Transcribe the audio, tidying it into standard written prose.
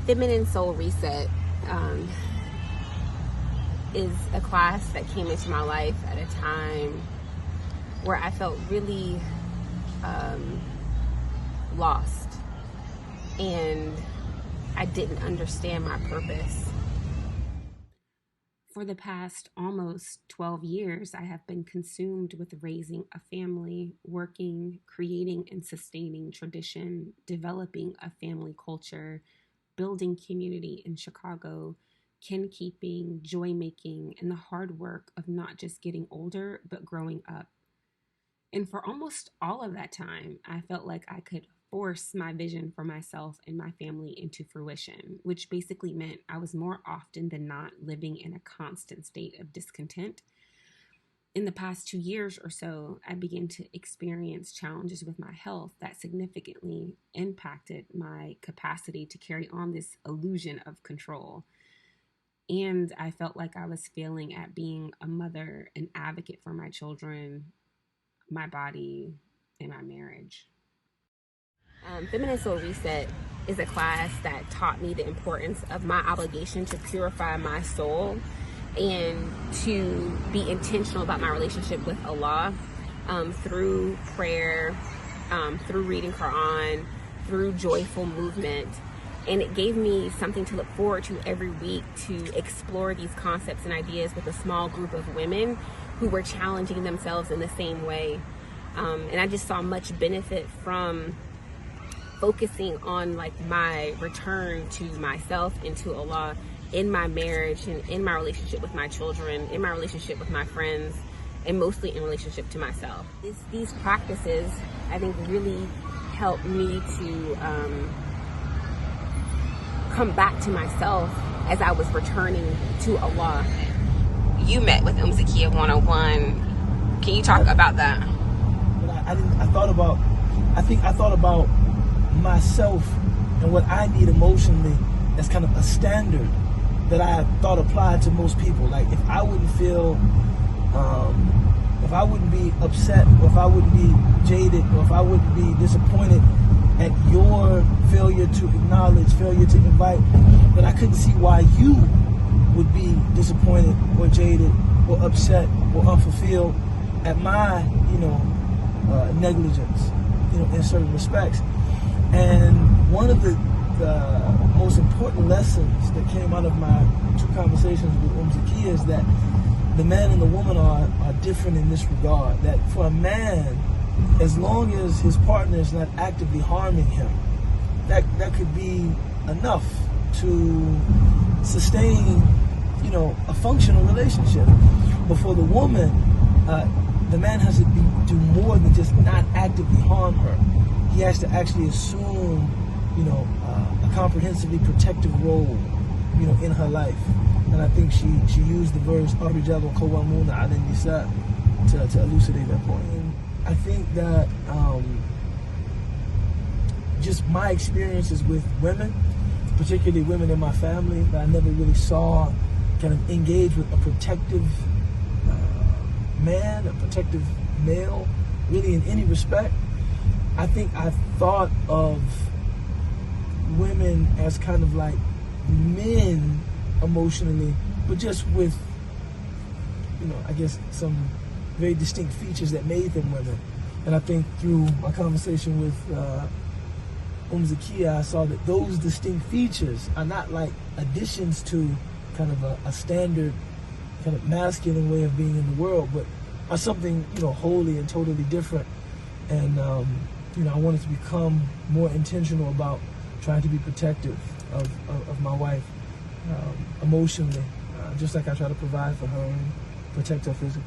Feminine Soul Reset is a class that came into my life at a time where I felt really lost, and I didn't understand my purpose. For the past almost 12 years, I have been consumed with raising a family, working, creating and sustaining tradition, developing a family culture, building community in Chicago, kin keeping, joy making, and the hard work of not just getting older, but growing up. And for almost all of that time, I felt like I could force my vision for myself and my family into fruition, which basically meant I was more often than not living in a constant state of discontent. In the past 2 years or so, I began to experience challenges with my health that significantly impacted my capacity to carry on this illusion of control. And I felt like I was failing at being a mother, an advocate for my children, my body, and my marriage. Feminine Soul Reset is a class that taught me the importance of my obligation to purify my soul and to be intentional about my relationship with Allah through prayer, through reading Quran, through joyful movement. And it gave me something to look forward to every week, to explore these concepts and ideas with a small group of women who were challenging themselves in the same way. And I just saw much benefit from focusing on like my return to myself and to Allah in my marriage and in my relationship with my children, in my relationship with my friends, and mostly in relationship to myself. These practices, I think, really helped me to come back to myself as I was returning to Allah. You met with Umm Zakiyyah 101. Can you talk about that? I thought about myself and what I need emotionally as kind of a standard that I thought applied to most people. Like if I wouldn't feel, if I wouldn't be upset, or if I wouldn't be jaded, or if I wouldn't be disappointed at your failure to acknowledge, failure to invite, then I couldn't see why you would be disappointed or jaded or upset or unfulfilled at my, negligence, in certain respects. And one of the most important lessons that came out of my 2 conversations with Zakiyyah is that the man and the woman are different in this regard. That for a man, as long as his partner is not actively harming him, that could be enough to sustain, a functional relationship. But for the woman, the man has to do more than just not actively harm her. He has to actually assume, a comprehensively protective role, in her life. And I think she used the verse "Ar-rijalu qawwamuna 'ala an-nisa" to elucidate that point. And I think that just my experiences with women, particularly women in my family that I never really saw kind of engage with a protective man, a protective male, really in any respect. I think I thought of women as kind of like men emotionally, but just with, I guess some very distinct features that made them women. And I think through my conversation with Zakiyyah, I saw that those distinct features are not like additions to kind of a standard kind of masculine way of being in the world, but are something, wholly and totally different. And, I wanted to become more intentional about trying to be protective of my wife emotionally, just like I try to provide for her and protect her physically.